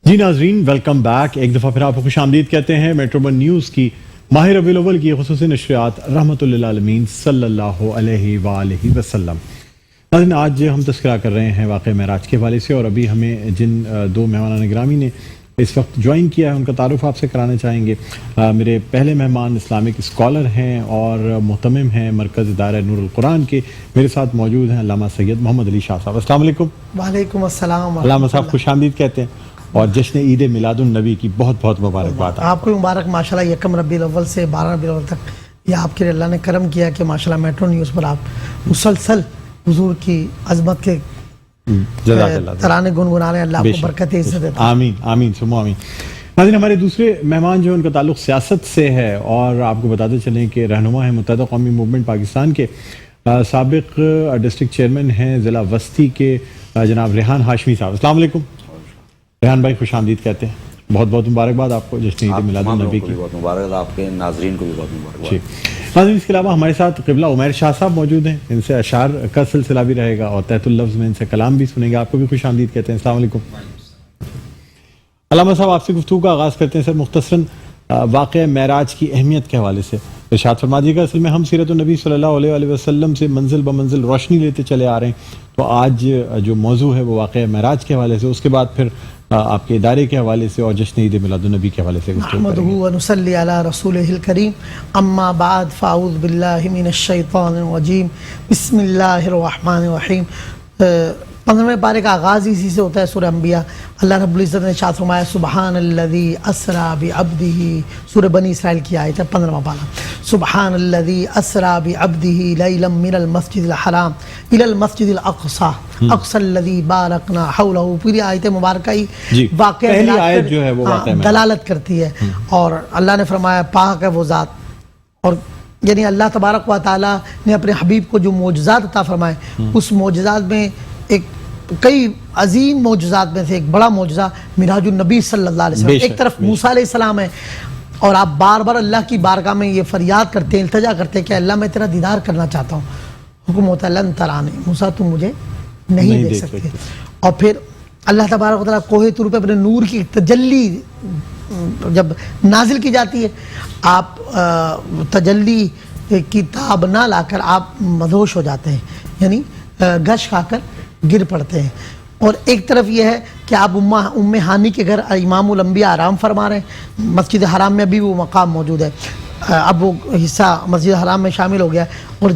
جی ناظرین، welcome back. ایک دفعہ پھر آپ کو خوش آمدید کہتے ہیں میٹرو ون نیوز کی ماہ ربیع الاول کی خصوصی نشریات رحمۃ للعالمین صلی اللہ علیہ وآلہ وسلم۔ ناظرین، آج ہم تذکرہ کر رہے ہیں واقعہ معراج کے حوالے سے، اور ابھی ہمیں جن دو مہمانان گرامی نے اس وقت جوائن کیا ہے ان کا تعارف آپ سے کرانا چاہیں گے۔ میرے پہلے مہمان اسلامک اسکالر ہیں اور مہتمم ہیں مرکز دائرہ نور القرآن کے۔ میرے ساتھ موجود ہیں علامہ سید محمد علی شاہ صاحب۔ السلام علیکم۔ وعلیکم السلام۔ علامہ صاحب خوش آمدید کہتے ہیں، اور جشن عید میلاد النبی کی بہت بہت مبارکباد۔ آپ کو مبارک ماشاءاللہ، یکم ربیع الاول سے 12 ربیع الاول تک یہ آپ کے اللہ نے کرم کیا کہ ماشاءاللہ میٹرو نیوز پر آپ مسلسل حضور کی عظمت کے ترانے گنگنانے، اللہ آپ کو برکت عزت دیتا ہے۔ آمین آمین ثم آمین۔ ناظرین، ہمارے دوسرے مہمان جو ہیں ان کا تعلق سیاست سے ہے، اور آپ کو بتاتے چلیں کہ رہنما ہیں متحدہ قومی موومنٹ پاکستان کے، سابق ڈسٹرکٹ چیئرمین ہیں ضلع وسطی کے جناب ریحان ہاشمی صاحب۔ السلام علیکم ریحان بھائی، خوش آمدید کہتے ہیں۔ بہت بہت مبارکباد آپ کو جشن عید میلاد النبی کی۔ بہت مبارک، آپ کے ناظرین کو بھی بہت مبارک۔ جی ناظرین، اس کے علاوہ ہمارے ساتھ قبلہ عمیر شاہ صاحب موجود ہیں، ان سے اشعار کا سلسلہ بھی رہے گا اور تحت اللفظ میں ان سے کلام بھی سنیں گے۔ آپ کو بھی خوش آمدید کہتے ہیں۔ السلام علیکم علامہ صاحب، آپ سے گفتگو کا آغاز کرتے ہیں۔ سر، مختصراً واقعہ معراج کی اہمیت کے حوالے سے ارشاد فرما دیجیے گا۔ اصل میں ہم سیرت النبی صلی اللہ علیہ وآلہ وسلم سے منزل بمنزل روشنی لیتے چلے آ رہے ہیں، تو آج جو موضوع ہے وہ واقعہ معراج کے حوالے سے، اس کے بعد پھر آپ کے ادارے کے حوالے سے اور جشن عید میلاد النبی کے حوالے سے گفتگو نحمدہ کریں گے۔ ونصلی علی رسولہ الکریم، اما بعد فاعوذ باللہ من الشیطان الرجیم، بسم اللہ الرحمن الرحیم۔ 15ویں پارے کا آغاز اسی سے ہوتا ہے، سورہ انبیاء۔ اللہ رب العزت نے ارشاد فرمایا سبحان الذی اسریٰ بعبدہ، سورہ بنی اسرائیل کی آیت ہے 15واں پارہ۔ سبحان الذی اسریٰ بعبدہ لیلا من المسجد الحرام الی المسجد الاقصی اقصی الذی بارکنا حولہ۔ پوری آیت مبارکہ ہی واقعہ پہلی آیت جو ہے وہ واقعہ دلالت کرتی ہے، اور اللہ نے فرمایا پاک ہے وہ ذات، اور یعنی اللہ تبارک و تعالیٰ نے اپنے حبیب کو جو معجزات عطا فرمائے، اس معجزات میں ایک کئی عظیم معجزات میں سے ایک بڑا معجزہ معراج النبی صلی اللہ علیہ وسلم۔ ایک طرف موسیٰ علیہ السلام ہے، اور آپ بار بار اللہ کی بارگاہ میں یہ فریاد کرتے ہیں، التجا کرتے ہیں کہ اللہ میں تیرا دیدار کرنا چاہتا ہوں۔ حکم ہوتا ہے لن ترانی، موسیٰ تم مجھے نہیں دیکھ سکتے۔ اور پھر اللہ تبارک و تعالیٰ کوہ طور پہ اپنے نور کی تجلی جب نازل کی جاتی ہے، آپ تجلی کی تاب نہ لا کر آپ مدہوش ہو جاتے ہیں، یعنی گش کھا کر گر پڑتے ہیں۔ اور ایک طرف یہ ہے کہ آپ ام ہانی کے گھر امام الانبیاء آرام فرما رہے ہیں، مسجد حرام میں بھی وہ مقام موجود ہے، اب وہ حصہ مسجد حرام میں شامل ہو گیا، اور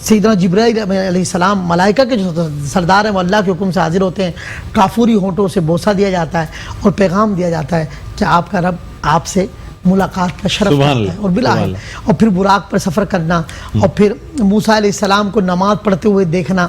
سیدنا جبرائیل علیہ السلام ملائکہ کے جو سردار ہیں وہ اللہ کے حکم سے حاضر ہوتے ہیں، کافوری ہونٹوں سے بوسہ دیا جاتا ہے اور پیغام دیا جاتا ہے کہ آپ کا رب آپ سے ملاقات کا شرف کرتا ہے، اور بالآخر اور پھر براق پر سفر کرنا، اور پھر موسیٰ علیہ السلام کو نماز پڑھتے ہوئے دیکھنا،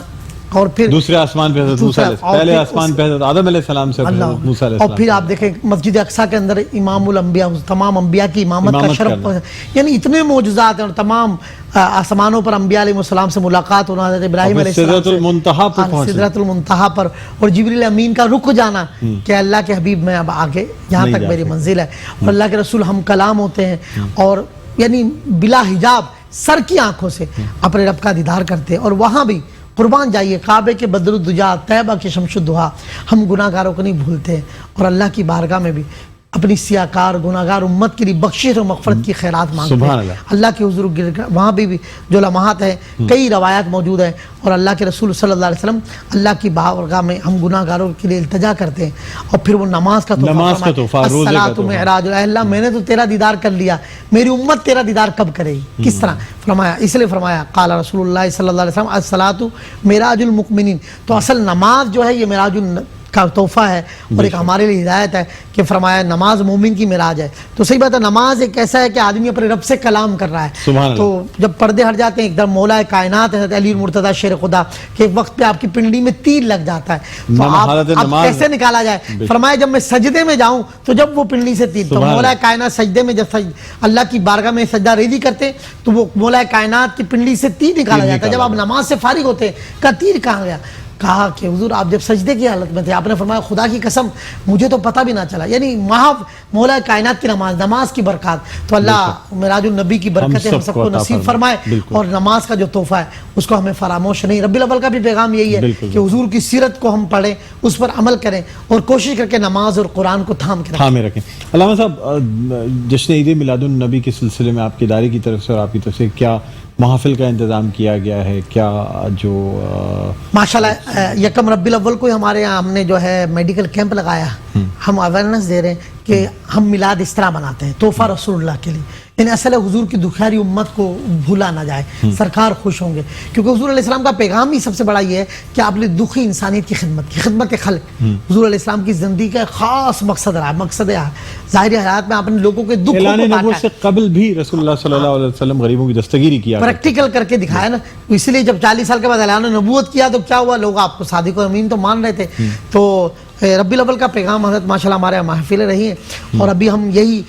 اور پھر دوسرے آسمان پہ حضرت موسیٰ علیہ السلام، پہلے آسمان پہ حضرت آدم علیہ السلام سے موسیٰ علیہ السلام، اور پھر آپ دیکھیں مسجد اقصیٰ کے اندر امام الانبیاء، تمام انبیاء کی امامت کا شرف، یعنی اتنے معجزات ہیں، اور تمام آسمانوں پر انبیاء علیہ السلام سے ملاقات ہونا، حضرت ابراہیم علیہ السلام سدرۃ المنتہا پر پہنچنا، سدرۃ المنتہا پر، اور جبریل امین کا رک جانا کہ اللہ کے حبیب میں اب آگے یہاں تک میری منزل ہے، اور اللہ کے رسول ہم کلام ہوتے ہیں، اور یعنی بلا حجاب سر کی آنکھوں سے اپنے رب کا دیدار کرتے ہیں۔ اور وہاں بھی قربان جائیے، کعبے کے بدر الدجا، طیبہ کے شمس الضحیٰ، ہم گناہ گاروں کو نہیں بھولتے ہیں، اور اللہ کی بارگاہ میں بھی اپنی سیاکار گناہ گار امت کے لیے بخشش اور مغفرت کی خیرات مانگتے ہیں، اللہ کے حضور وہاں بھی جو لمحات ہیں، کئی روایات موجود ہیں، اور اللہ کے رسول صلی اللہ علیہ وسلم اللہ کی بارگاہ میں ہم گناہ گاروں کے لیے التجا کرتے ہیں، اور پھر وہ نماز کا تحفہ، الصلاۃ معراج، اے اللہ میں نے تو تیرا دیدار کر لیا، میری امت تیرا دیدار کب کرے گی؟ کس طرح فرمایا؟ اس لیے فرمایا قال رسول اللہ صلی اللہ علیہ وسلم الصلاۃ معراج المؤمنین، تو اصل نماز جو ہے یہ معراج کا تحفہ ہے، اور ایک ہمارے لیے ہدایت ہے کہ فرمایا نماز مومن کی معراج ہے۔ تو صحیح بات ہے، نماز ایک ایسا ہے کہ آدمی اپنے رب سے کلام کر رہا ہے، تو جب پردے ہٹ جاتے ہیں، ایک دم مولا کائنات ہے علی المرتضیٰ شیر خدا کہ ایک وقت پہ آپ کی پنڈلی میں تیر لگ جاتا ہے، تو آپ کیسے نکالا جائے؟ فرمایا جب میں سجدے میں جاؤں تو جب وہ پنڈلی سے تیر، تو مولا کائنات سجدے میں جب اللہ کی بارگاہ میں سجدہ ریزی کرتے تو وہ مولا کائنات کی پنڈلی سے تیر نکالا جاتا ہے، جب آپ نماز سے فارغ ہوتے ہیں کہ تیر کہاں گیا؟ کہا کہ حضور آپ جب سجدے کی حالت میں تھے آپ نے فرمایا خدا کی قسم مجھے تو پتہ بھی نہ چلا، یعنی محض مولا کائنات کی نماز کی برکات، تو اللہ معراج النبی کی برکتیں ہم سب کو نصیب فرمائے، اور نماز کا جو تحفہ ہے اس کو ہمیں فراموش نہیں۔ ربیع الاول کا بھی پیغام یہی ہے کہ حضور کی سیرت کو ہم پڑھیں، اس پر عمل کریں، اور کوشش کر کے نماز اور قرآن کو تھامے رکھیں۔ علامہ صاحب، جشن عید میلاد النبی کے سلسلے میں آپ کے ادارے کی طرف سے اور آپ کی طرف سے کیا محافل کا انتظام کیا گیا ہے؟ کیا جو ماشاءاللہ یکم ربیع الاول کو ہمارے یہاں ہم نے جو ہے میڈیکل کیمپ لگایا، ہم اویئرنیس دے رہے ہیں کہ ہم میلاد اس طرح مناتے ہیں، تحفہ رسول اللہ کے لیے، یعنی اصل حضور کی دکھیاری امت کو بھولا نہ جائے، سرکار خوش ہوں گے، کیونکہ حضور علیہ السلام کا پیغام ہی سب سے بڑا یہ ہے کہ آپ نے دکھی انسانیت کی خدمت خلق۔ حضور علیہ السلام کی زندگی کا خاص مقصد رہا، مقصد ظاہری حیات میں آپ نے لوگوں کے دکھ اعلان نبوت سے قبل بھی رسول اللہ صلی اللہ علیہ وسلم غریبوں کی دستگیری کیا، پریکٹیکل کر کے دکھایا نا، اسی لیے جب 40 سال کے بعد اعلان نبوت کیا تو کیا ہوا، لوگ آپ کو صادق و امین تو مان رہے تھے۔ تو ربیع الاول کا پیغام حضرت ماشاءاللہ ہمارے محفلیں رہی ہیں، اور ابھی ہم یہی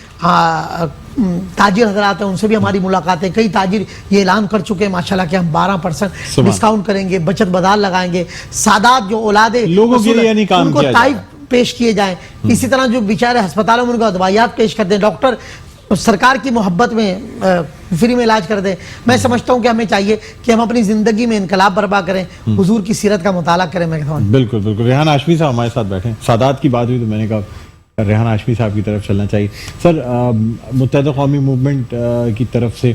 تاجر حضرات ہیں ان سے بھی ہماری ملاقاتیں، کئی تاجر یہ اعلان کر چکے ہیں ماشاءاللہ کہ ہم 12% ڈسکاؤنٹ کریں گے، بچت بازار لگائیں گے، سادات جو اولاد لوگوں کے لیے ان کو تحائف پیش کیے جائیں، اسی طرح جو بیچارے ہسپتالوں میں ان کو ادویات پیش کرتے ہیں، ڈاکٹر سرکار کی محبت میں فری میں علاج کر دیں۔ میں سمجھتا ہوں کہ ہمیں چاہیے کہ ہم اپنی زندگی میں انقلاب برپا کریں، حضور کی سیرت کا مطالعہ کریں۔ میں کہتا ہوں بالکل بالکل۔ ریحان ہاشمی صاحب ہمارے ساتھ بیٹھے ہیں، سادات کی بات ہوئی تو میں نے کہا ریحان ہاشمی صاحب کی طرف چلنا چاہیے۔ سر، متحدہ قومی موومنٹ کی طرف سے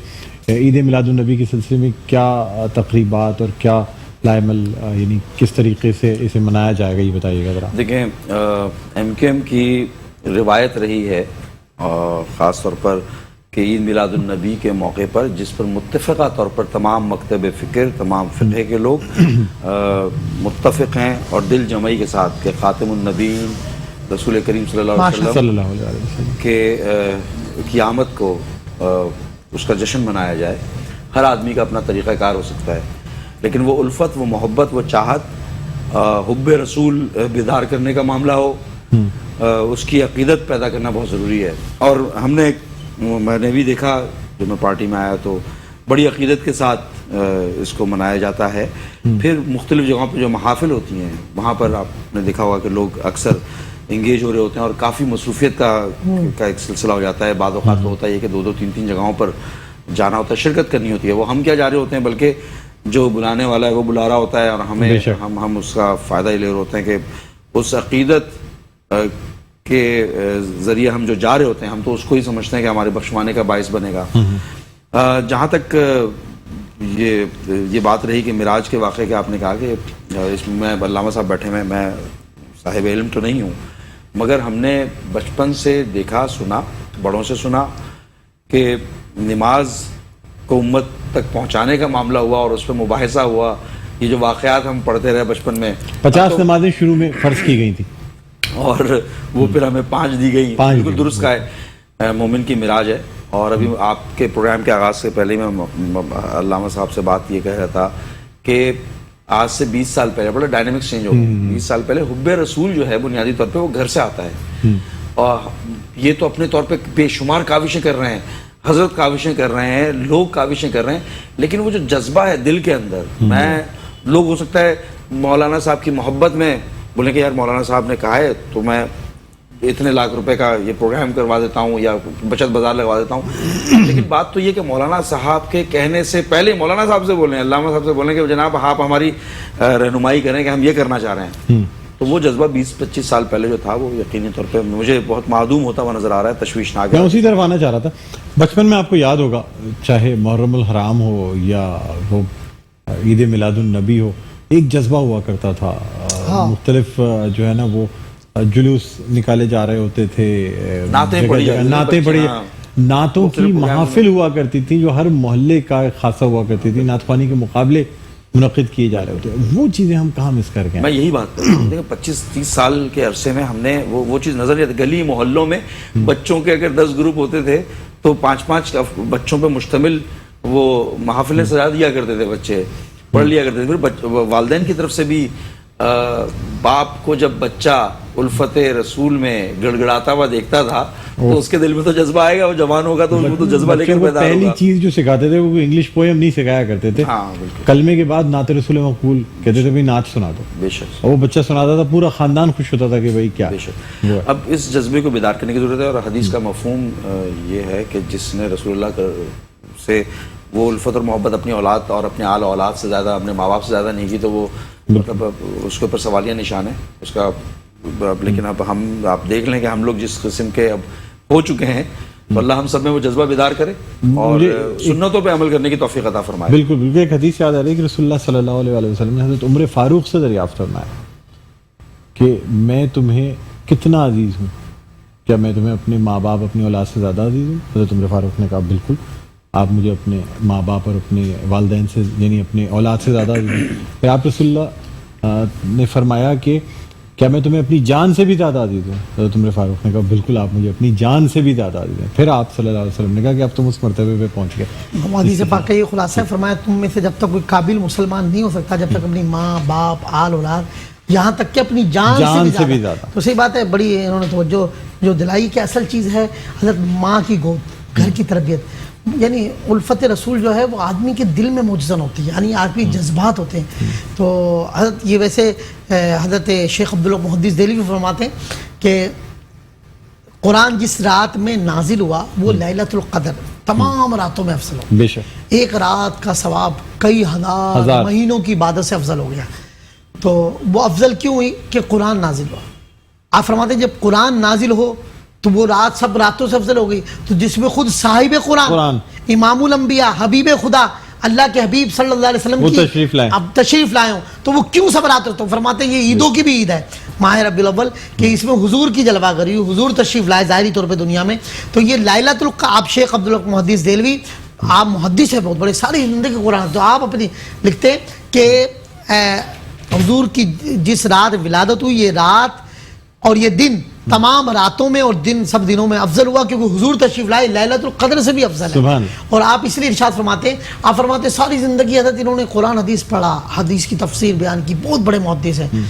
عید میلاد النبی کے سلسلے میں کیا تقریبات اور کیا لائے عمل، یعنی کس طریقے سے اسے منایا جائے گا، یہ بتائیے گا ذرا۔ دیکھیں، ایم کیو ایم کی روایت رہی ہے خاص طور پر کہ عید میلاد النبی کے موقع پر، جس پر متفقہ طور پر تمام مکتب فکر، تمام فقہ کے لوگ متفق ہیں اور دل جمعی کے ساتھ کہ خاتم النبیین رسول کریم صلی اللہ علیہ وسلم کے قیامت کو اس کا جشن منایا جائے۔ ہر آدمی کا اپنا طریقہ کار ہو سکتا ہے، لیکن وہ الفت، وہ محبت، وہ چاہت، حب رسول بیدار کرنے کا معاملہ ہو، اس کی عقیدت پیدا کرنا بہت ضروری ہے۔ اور میں نے بھی دیکھا جب میں پارٹی میں آیا تو بڑی عقیدت کے ساتھ اس کو منایا جاتا ہے۔ پھر مختلف جگہوں پہ جو محافل ہوتی ہیں وہاں پر آپ نے دیکھا ہوگا کہ لوگ اکثر انگیج ہو رہے ہوتے ہیں اور کافی مصروفیت کا ایک سلسلہ ہو جاتا ہے۔ بعض اوقات ہوتا ہے کہ 2-3 جگہوں پر جانا ہوتا ہے، شرکت کرنی ہوتی ہے۔ وہ ہم کیا جا رہے ہوتے ہیں، بلکہ جو بلانے والا ہے وہ بلا رہا ہوتا ہے، اور ہم اس کا فائدہ ہی لے رہے ہوتے ہیں کہ اس عقیدت کے ذریعے ہم جو جا رہے ہوتے ہیں، ہم تو اس کو ہی سمجھتے ہیں کہ ہمارے بخشوانے کا باعث بنے گا۔ جہاں تک یہ بات رہی کہ معراج کے واقعے کے آپ نے کہا کہ اس میں علامہ صاحب بیٹھے ہوئے، میں صاحب علم تو نہیں ہوں، مگر ہم نے بچپن سے دیکھا، سنا، بڑوں سے سنا کہ نماز کو امت تک پہنچانے کا معاملہ ہوا اور اس پہ مباحثہ ہوا۔ یہ جو واقعات ہم پڑھتے رہے بچپن میں، 50 نمازیں شروع میں فرض کی گئی تھی اور وہ پھر ہمیں 5 دی گئی۔ بالکل درست کہا ہے، مومن کی معراج ہے۔ اور ابھی آپ کے پروگرام کے آغاز سے پہلے میں علامہ صاحب سے بات یہ کہہ رہا تھا کہ آج سے 20 سال پہلے بڑا ڈائنامکس چینج ہو گیا۔ 20 سال پہلے حب رسول جو ہے بنیادی طور پہ وہ گھر سے آتا ہے، اور یہ تو اپنے طور پہ بے شمار کاوشیں کر رہے ہیں، حضرت کاوشیں کر رہے ہیں، لوگ کاوشیں کر رہے ہیں، لیکن وہ جو جذبہ ہے دل کے اندر، لوگ ہو سکتا ہے مولانا صاحب کی محبت میں بولیں کہ یار مولانا صاحب نے کہا ہے تو میں اتنے لاکھ روپے کا یہ پروگرام کروا دیتا ہوں یا بچت بازار لگوا دیتا ہوں، لیکن بات تو یہ کہ مولانا صاحب کے کہنے سے پہلے مولانا صاحب سے بولیں، علامہ صاحب سے بولیں کہ جناب آپ ہماری رہنمائی کریں کہ ہم یہ کرنا چاہ رہے ہیں، تو وہ جذبہ 20-25 سال پہلے جو تھا وہ یقینی طور پہ مجھے بہت معدوم ہوتا ہوا نظر آ رہا ہے، تشویشناک ہے۔ میں اسی طرف آنا چاہ رہا تھا۔ بچپن میں آپ کو یاد ہوگا، چاہے محرم الحرام ہو یا وہ عید میلاد النبی ہو، ایک جذبہ ہوا کرتا تھا، مختلف جو ہے نا وہ جلوس نکالے جا رہے ہوتے تھے، نعتوں کی محافل ہوا کرتی تھی جو ہر محلے کا خاصہ ہوا کرتی تھی، نعت خوانی کے مقابلے منعقد کیے جا رہے ہوتے ہیں۔ وہ چیزیں ہم کہاں مس کر گئے؟ میں یہی بات کر رہا ہوں، دیکھیں 25-30 سال کے عرصے میں ہم نے وہ چیز نظر نہیں آتی۔ گلی محلوں میں بچوں کے اگر 10 گروپ ہوتے تھے تو 5-5 بچوں پہ مشتمل وہ محافلیں سجا دیا کرتے تھے، بچے پڑھ لیا کرتے تھے۔ پھر والدین کی طرف سے بھی باپ کو جب بچہ الفت رسول میں گڑگڑاتا ہوا دیکھتا تھا تو اس کے دل میں تو جذبہ آئے گا، وہ جوان ہوگا تو اس کو تو جذبہ لے کے پیدا ہوگا۔ پہلی چیز جو سکھاتے تھے وہ انگلش پوئم نہیں سکھایا کرتے تھے، ہاں بالکل، کلمے کے بعد نعت رسول مقبول کہتے تھے بھائی نعت سنا دو، بے شک اور وہ بچہ سناتا تھا، پورا خاندان خوش ہوتا تھا کہ بھائی کیا بے شک۔ اب اس جذبے کو بیدار کرنے کی ضرورت ہے، اور حدیث کا مفہوم یہ ہے کہ جس نے رسول اللہ سے وہ الفت اور محبت اپنی اولاد اور اپنے آل اولاد سے زیادہ، اپنے ماں باپ سے زیادہ نہیں کی، تو وہ مطلب اس کے اوپر سوالیہ نشان ہے اس کا۔ لیکن اب ہم آپ دیکھ لیں کہ ہم لوگ جس قسم کے اب ہو چکے ہیں، تو اللہ ہم سب میں وہ جذبہ بیدار کرے اور سنتوں پہ عمل کرنے کی توفیق عطا فرمائے۔ بالکل بالکل، ایک حدیث یاد آ رہی ہے کہ رسول اللہ صلی اللہ علیہ وسلم نے حضرت عمر فاروق سے دریافت فرمایا کہ میں تمہیں کتنا عزیز ہوں، کیا میں تمہیں اپنے ماں باپ اپنی اولاد سے زیادہ عزیز ہوں؟ حضرت عمر فاروق نے کہا بالکل، آپ مجھے اپنے ماں باپ اور اپنے والدین سے یعنی اپنے اولاد سے زیادہ عزیز ہیں۔ پھر آپ رسول اللہ نے فرمایا کہ کیا میں تمہیں اپنی جان سے بھی زیادہ عزیز ہوں؟ حضرت عمر فاروق نے کہا بالکل، آپ مجھے اپنی جان سے بھی زیادہ عزیز ہیں۔ پھر آپ صلی اللہ علیہ وسلم نے کہا کہ اب تم اس مرتبے پہ پہنچ گئے۔ حدیث پاک کا یہ خلاصہ ہے، فرمایا تم میں سے جب تک کوئی قابل مسلمان نہیں ہو سکتا جب تک اپنی ماں باپ آل اولاد یہاں تک کہ اپنی جان سے بھی زیادہ۔ تو صحیح بات ہے، بڑی انہوں نے توجہ جو دلائی کہ اصل چیز ہے حضرت ماں کی گود، گھر کی تربیت، یعنی الفت رسول جو ہے وہ آدمی کے دل میں موجزن ہوتی ہے، یعنی آدمی جذبات ہوتے ہیں۔ تو حضرت یہ ویسے حضرت شیخ عبداللہ محدث دہلوی فرماتے ہیں کہ قرآن جس رات میں نازل ہوا وہ لیلۃ القدر تمام راتوں میں افضل ہو، بے شک ایک رات کا ثواب کئی ہزار مہینوں کی عبادت سے افضل ہو گیا۔ تو وہ افضل کیوں ہوئی کہ قرآن نازل ہوا۔ آپ فرماتے ہیں جب قرآن نازل ہو تو وہ رات سب راتوں سے افضل ہو گئی، تو جس میں خود صاحب قرآن امام الانبیاء حبیب خدا اللہ کے حبیب صلی اللہ علیہ وسلم کی اب تشریف لائے ہوں تو وہ کیوں سب رات تو فرماتے ہیں یہ عیدوں کی بھی عید ہے ماہ ربیع الاول کہ اس میں حضور کی جلوہ گری، حضور تشریف لائے ظاہری طور پہ دنیا میں۔ تو یہ لیلۃ القدر، آپ شیخ عبداللہ محدث دہلوی آپ محدث ہیں بہت بڑے، ساری زندگی قرآن، تو آپ اپنی لکھتے کہ حضور کی جس رات ولادت ہوئی یہ رات اور یہ دن تمام راتوں میں اور دن سب دنوں میں افضل ہوا کیونکہ حضور تشریف لائے، لیلۃ القدر سے بھی افضل ہے۔ اور آپ اس لیے ارشاد فرماتے ہیں، آپ فرماتے ہیں ساری زندگی حضرت انہوں نے قرآن حدیث پڑھا، حدیث کی تفسیر بیان کی، بہت بڑے محدث ہیں۔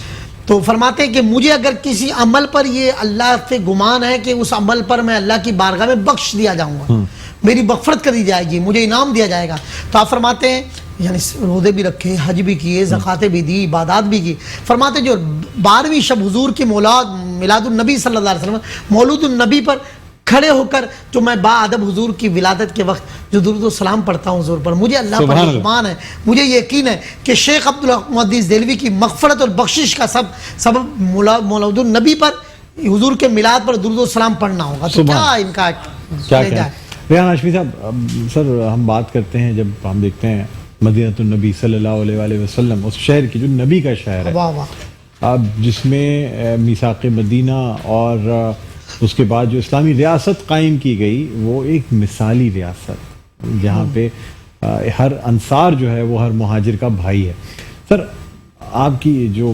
تو فرماتے ہیں کہ مجھے اگر کسی عمل پر یہ اللہ سے گمان ہے کہ اس عمل پر میں اللہ کی بارگاہ میں بخش دیا جاؤں گا، میری مغفرت کر دی جائے گی، مجھے انعام دیا جائے گا، تو آپ فرماتے ہیں یعنی روزے بھی رکھے، حج بھی کیے، زکاتیں بھی دی، عبادات بھی کی۔ فرماتے جو 12ویں شب حضور کی میلاد النبی صلی اللہ علیہ وسلم مولود النبی پر کھڑے ہو کر جو میں با ادب حضور کی ولادت کے وقت جو درود و سلام پڑھتا ہوں حضور پر، مجھے اللہ پر ایمان ہے، مجھے یقین ہے کہ شیخ عبداللہ محدث دہلوی کی مغفرت اور بخشش کا سبب مولود النبی پر حضور کے میلاد پر درود و سلام پڑھنا ہوگا۔ تو کیا ان کا کیا ریحان ہاشمی صاحب، سر ہم بات کرتے ہیں جب ہم دیکھتے ہیں مدینہ النبی صلی اللہ علیہ وسلم، اس شہر کی جو نبی کا شہر ہے، اب جس میں میثاق مدینہ اور اس کے بعد جو اسلامی ریاست قائم کی گئی وہ ایک مثالی ریاست جہاں پہ ہر انصار جو ہے وہ ہر مہاجر کا بھائی ہے۔ سر آپ کی جو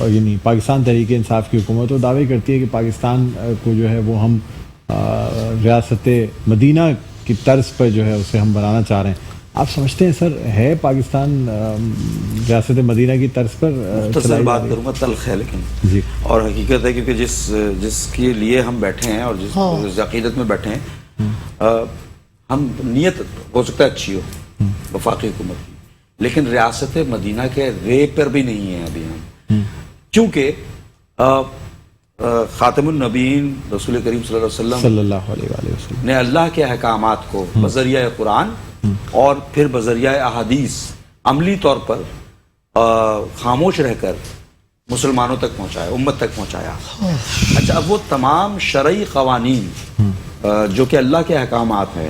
یعنی پاکستان تحریک انصاف کی حکومت وہ دعوے کرتی ہے کہ پاکستان کو جو ہے وہ ہم ریاست مدینہ کی طرز پر جو ہے اسے ہم بنانا چاہ رہے ہیں، آپ سمجھتے ہیں سر ہے پاکستان ریاست مدینہ کی طرز پر؟ مختصر بات کروں گا، تلخ ہے لیکن جی، اور حقیقت ہے کیونکہ جس کے لیے ہم بیٹھے ہیں اور جس عقیدت میں بیٹھے ہیں، ہم نیت ہو سکتا ہے اچھی ہو وفاقی حکومت کی، لیکن ریاست مدینہ کے رے پر بھی نہیں ہیں ابھی ہم، کیونکہ خاتم النبیین رسول کریم صلی اللہ علیہ وسلم نے اللہ کے احکامات کو بذریعہ قرآن اور پھر بذریعہ احادیث عملی طور پر خاموش رہ کر مسلمانوں تک پہنچایا، امت تک پہنچایا۔ اچھا، اب وہ تمام شرعی قوانین جو کہ اللہ کے احکامات ہیں،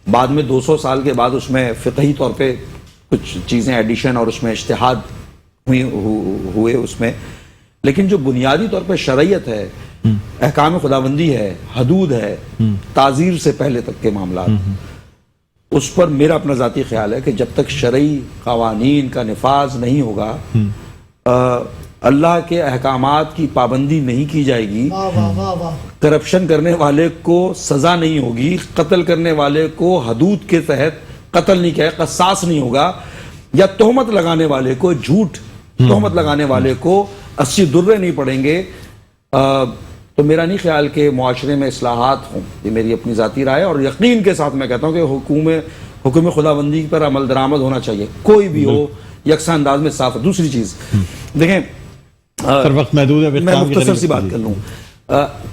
بعد میں 200 سال کے بعد اس میں فقہی طور پہ کچھ چیزیں ایڈیشن اور اس میں اجتہاد ہوئے اس میں، لیکن جو بنیادی طور پہ شرعیت ہے، احکام خداوندی ہے، حدود ہے، تعزیر سے پہلے تک کے معاملات، اس پر میرا اپنا ذاتی خیال ہے کہ جب تک شرعی قوانین کا نفاذ نہیں ہوگا، اللہ کے احکامات کی پابندی نہیں کی جائے گی، کرپشن کرنے والے کو سزا نہیں ہوگی، قتل کرنے والے کو حدود کے تحت قتل نہیں کیا، قصاص نہیں ہوگا، یا تہمت لگانے والے کو جھوٹ تہمت لگانے والے کو 80 درے نہیں پڑیں گے، تو میرا نہیں خیال کہ معاشرے میں اصلاحات ہوں. یہ میری اپنی ذاتی رائے ہے، اور یقین کے ساتھ میں کہتا ہوں کہ حکم خداوندی پر عمل درآمد ہونا چاہیے، کوئی بھی ہو، یکساں انداز میں صاف. دوسری چیز دیکھیں، سر وقت محدود ہے، میں مختصر سی بات کر لوں،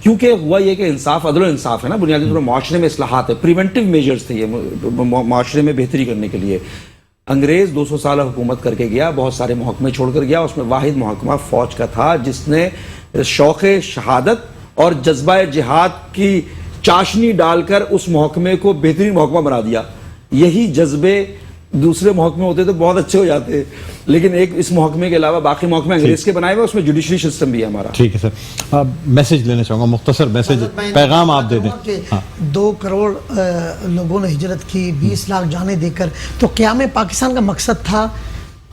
کیونکہ ہوا یہ کہ انصاف، عدل و انصاف ہے نا، بنیادی طور پر معاشرے میں اصلاحات ہے، پریونٹیو میجرز تھے یہ معاشرے میں بہتری کرنے کے لیے. انگریز 200 سالہ حکومت کر کے گیا، بہت سارے محکمے چھوڑ کر گیا، اس میں واحد محکمہ فوج کا تھا جس نے شوق شہادت اور جذبہ جہاد کی چاشنی ڈال کر اس محکمے کو بہترین محکمہ بنا دیا. یہی جذبے دوسرے محکمے ہوتے تو بہت اچھے ہو جاتے، لیکن ایک اس محکمے کے علاوہ باقی محکمے انگریز کے بنائے ہوئے، اس میں جوڈیشری سسٹم بھی ہے ہمارا. ٹھیک ہے سر، میسج لینا چاہوں گا، مختصر میسج، پیغام آپ دے دیں. 2 کروڑ لوگوں نے ہجرت کی، 20 لاکھ جانیں دے کر، تو قیام پاکستان کا مقصد تھا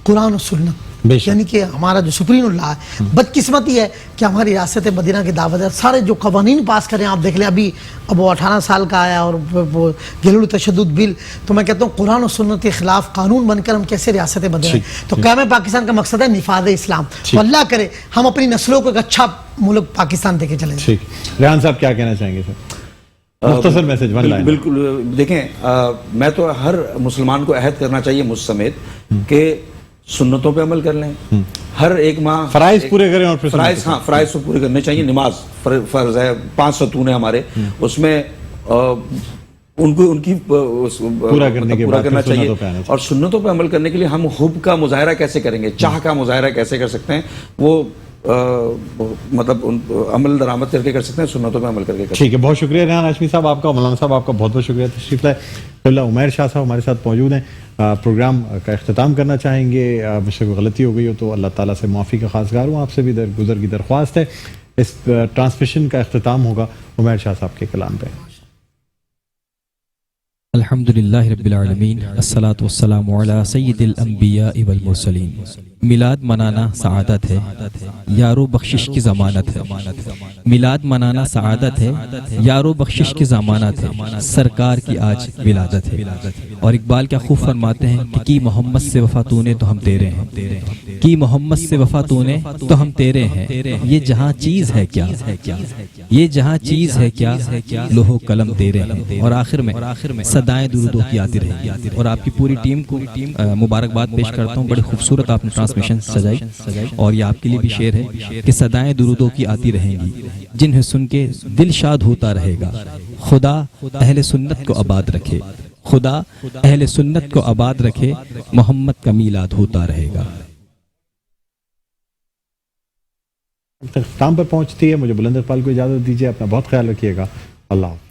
قرآن و سنت، یعنی کہ ہمارا جو سپریم اللہ ہے. بدقسمتی ہے کہ ہماری ریاست مدینہ کی دعوت ہے، سارے جو قوانین پاس کریں آپ دیکھ لیں، اب وہ 18 سال کا آیا اور وہ گھریلو تشدد بل، تو میں کہتا ہوں قرآن و سنت کے خلاف قانون بن کر ہم کیسے ریاست مدینہ. تو قیام پاکستان کا مقصد ہے نفاذ اسلام. تو اللہ کرے ہم اپنی نسلوں کو ایک اچھا ملک پاکستان دے کے چلیں. ٹھیک، ریحان صاحب کیا کہنا چاہیں گے سر؟ مختصر میسج، ون لائن. بالکل، دیکھیں میں تو ہر مسلمان کو عہد کرنا چاہیے مجھ سمیت کہ سنتوں پہ عمل کر لیں. ہر ایک ماہ فرائض پورے کریں، اور فرائض تو پورے کرنے چاہیے. نماز فرض ہے، 5 ستون ہے ہمارے، اس میں ان کی پورا کرنا چاہیے. اور سنتوں پہ عمل کرنے کے لیے ہم حب کا مظاہرہ کیسے کریں گے، چاہ کا مظاہرہ کیسے کر سکتے ہیں، وہ مطلب عمل درآمد کر کے کر سکتے ہیں، سنتوں پہ عمل کر کے. ٹھیک ہے، بہت شکریہ ریحان ہاشمی صاحب آپ کا، مولانا صاحب آپ کا بہت بہت شکریہ تشریف لائے. اللہ عمیر شاہ صاحب ہمارے ساتھ موجود ہیں. پروگرام کا اختتام کرنا چاہیں گے، مجھ سے کوئی غلطی ہو گئی ہو تو اللہ تعالیٰ سے معافی کا خواستگار ہوں. آپ سے بھی درگزر کی درخواست ہے. اس ٹرانسمیشن کا اختتام ہوگا عمیر شاہ صاحب کے کلام پہ. الحمدللہ رب العالمین، الصلاۃ والسلام علی سید الانبیاء والمرسلین. میلاد منانا سعادت ہے، یارو بخشش کی ضمانت ہے. میلاد منانا سعادت ہے، یارو بخشش کی ضمانت ہے. سرکار کی آج ولادت ہے. اور اقبال کیا خوب فرماتے ہیں کہ کی محمد سے وفا تو نے تو ہم تیرے ہیں، کی محمد سے وفا تو نے تو ہم تیرے ہیں. یہ جہاں چیز ہے کیا، یہ جہاں چیز ہے کیا، لوح قلم تیرے ہیں. اور آخر میں صدائیں درودوں کی آتی رہی. اور آپ کی پوری ٹیم کو مبارکباد پیش کرتا ہوں، بڑی خوبصورت آپ نے ٹرانسمیشن سجائی. اور یہ آپ کے لیے بھی شعر ہے کہ صدائیں درودوں کی آتی رہیں گی، جنہیں سن کے دل شاد ہوتا رہے گا. خدا اہل سنت کو آباد رکھے، خدا اہل سنت کو آباد رکھے، محمد کا میلاد ہوتا رہے گا. اختتام پر پہنچتی ہے. مجھے بلند اقبال کو اجازت دیجیے، اپنا بہت خیال رکھیے گا. اللہ حافظ.